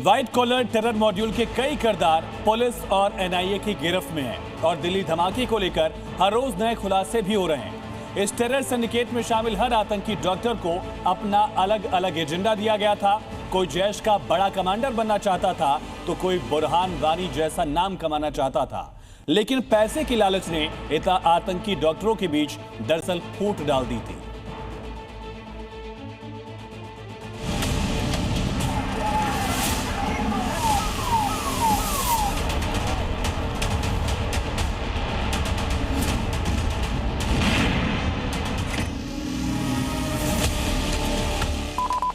White collar terror module के कई किरदार पुलिस और एनआईए की गिरफ्त में हैं और दिल्ली धमाके को लेकर हर रोज नए खुलासे भी हो रहे हैं। इस टेरर सिंडिकेट में शामिल हर आतंकी डॉक्टर को अपना अलग अलग एजेंडा दिया गया था। कोई जैश का बड़ा कमांडर बनना चाहता था तो कोई बुरहान वानी जैसा नाम कमाना चाहता था, लेकिन पैसे की लालच ने आतंकी डॉक्टरों के बीच दरअसल फूट डाल दी थी।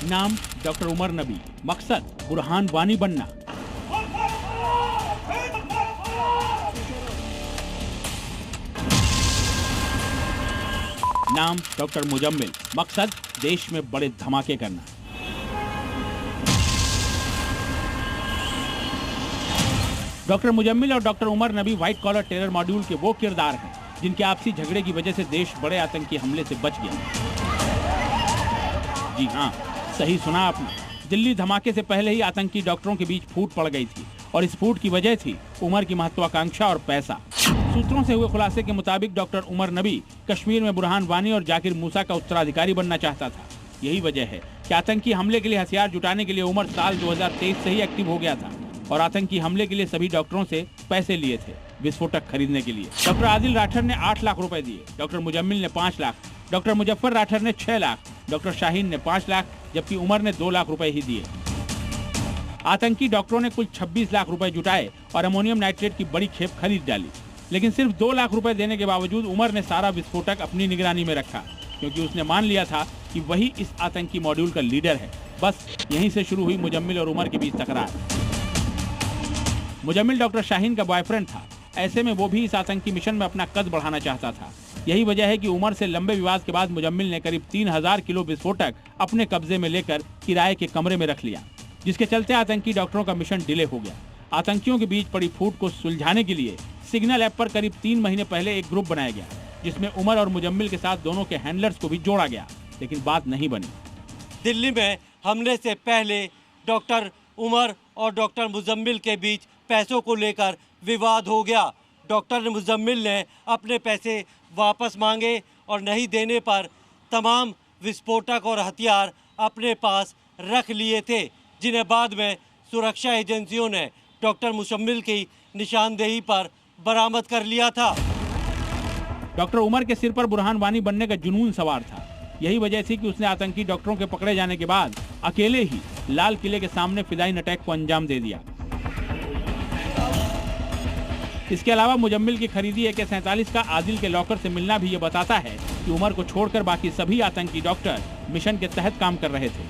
नाम डॉक्टर उमर नबी, मकसद बुरहान वानी बनना। नाम डॉक्टर मुजम्मिल, मकसद देश में बड़े धमाके करना। डॉक्टर मुजम्मिल और डॉक्टर उमर नबी व्हाइट कॉलर टेरर मॉड्यूल के वो किरदार हैं जिनके आपसी झगड़े की वजह से देश बड़े आतंकी हमले से बच गया। जी हाँ, सही सुना आपने। दिल्ली धमाके से पहले ही आतंकी डॉक्टरों के बीच फूट पड़ गई थी और इस फूट की वजह थी उमर की महत्वाकांक्षा और पैसा। सूत्रों से हुए खुलासे के मुताबिक डॉक्टर उमर नबी कश्मीर में बुरहान वानी और जाकिर मूसा का उत्तराधिकारी बनना चाहता था। यही वजह है कि आतंकी हमले के लिए हथियार जुटाने के लिए उमर साल 2023 से ही एक्टिव हो गया था और आतंकी हमले के लिए सभी डॉक्टरों से पैसे लिए थे विस्फोटक खरीदने के लिए। डॉक्टर आदिल राठर ने 8 लाख रुपए दिए, डॉक्टर मुजम्मिल ने 5 लाख, डॉक्टर मुजफ्फर राठर ने 6 लाख, डॉक्टर शाहीन ने 5 लाख, जबकि उमर ने 2 लाख रुपए ही दिए। आतंकी डॉक्टरों ने कुल 26 लाख रुपए जुटाए और अमोनियम नाइट्रेट की बड़ी खेप खरीद डाली, लेकिन सिर्फ 2 लाख रुपए देने के बावजूद उमर ने सारा विस्फोटक अपनी निगरानी में रखा, क्योंकि उसने मान लिया था कि वही इस आतंकी मॉड्यूल का लीडर है। बस यहीं से शुरू हुई मुजम्मिल और उमर के बीच तकरार। मुजम्मिल डॉक्टर शाहीन का बॉयफ्रेंड था, ऐसे में वो भी इस आतंकी मिशन में अपना कद बढ़ाना चाहता था। यही वजह है कि उमर से लंबे विवाद के बाद मुजम्मिल ने करीब 3000 किलो विस्फोटक अपने कब्जे में लेकर किराए के कमरे में रख लिया, जिसके चलते आतंकी डॉक्टरों का मिशन डिले हो गया। आतंकियों के बीच पड़ी फूट को सुलझाने के लिए सिग्नल ऐप पर करीब 3 महीने पहले एक ग्रुप बनाया गया, जिसमें उमर और मुजम्मिल के साथ दोनों के हैंडलर्स को भी जोड़ा गया, लेकिन बात नहीं बनी। दिल्ली में हमले से पहले डॉक्टर उमर और डॉक्टर मुजम्मिल के बीच पैसों को लेकर विवाद हो गया। डॉक्टर मुजम्मिल ने अपने पैसे वापस मांगे और नहीं देने पर तमाम विस्फोटक और हथियार अपने पास रख लिए थे, जिन्हें बाद में सुरक्षा एजेंसियों ने डॉक्टर मुजम्मिल की निशानदेही पर बरामद कर लिया था। डॉक्टर उमर के सिर पर बुरहान वानी बनने का जुनून सवार था। यही वजह थी कि उसने आतंकी डॉक्टरों के पकड़े जाने के बाद अकेले ही लाल किले के सामने फिदाइन अटैक को अंजाम दे दिया। इसके अलावा मुजम्मिल की खरीदी AK-47 का आदिल के लॉकर से मिलना भी ये बताता है कि उमर को छोड़कर बाकी सभी आतंकी डॉक्टर मिशन के तहत काम कर रहे थे।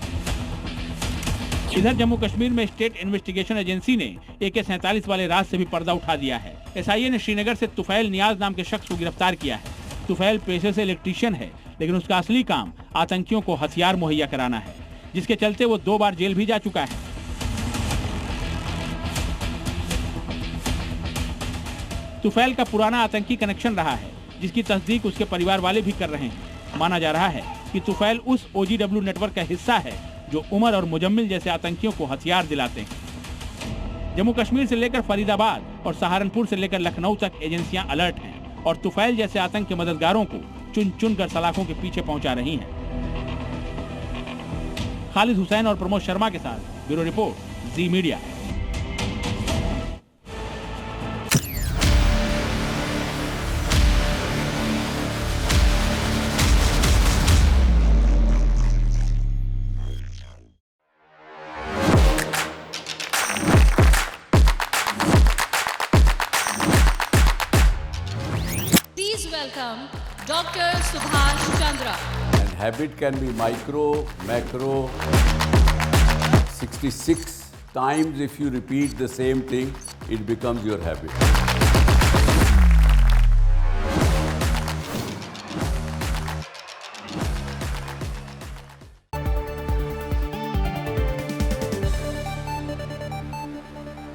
इधर जम्मू कश्मीर में स्टेट इन्वेस्टिगेशन एजेंसी ने AK-47 वाले राज से भी पर्दा उठा दिया है। SIA ने श्रीनगर से तुफैल नियाज नाम के शख्स को गिरफ्तार किया है। तुफैल पेशे से इलेक्ट्रीशियन है, लेकिन उसका असली काम आतंकियों को हथियार मुहैया कराना है, जिसके चलते वो 2 बार जेल भी जा चुका है। तुफैल का पुराना आतंकी कनेक्शन रहा है, जिसकी तस्दीक उसके परिवार वाले भी कर रहे हैं। माना जा रहा है कि तुफैल उस OGW नेटवर्क का हिस्सा है जो उमर और मुजम्मिल जैसे आतंकियों को हथियार दिलाते हैं। जम्मू कश्मीर से लेकर फरीदाबाद और सहारनपुर से लेकर लखनऊ तक एजेंसियां अलर्ट हैं और तुफैल जैसे आतंक के मददगारों को चुन चुन कर सलाखों के पीछे पहुंचा रही हैं। खालिद हुसैन और प्रमोद शर्मा के साथ bureau report, ji media. Welcome Dr. Subhash Chandra. And habit can be micro, macro, 66 times if you repeat the same thing, it becomes your habit.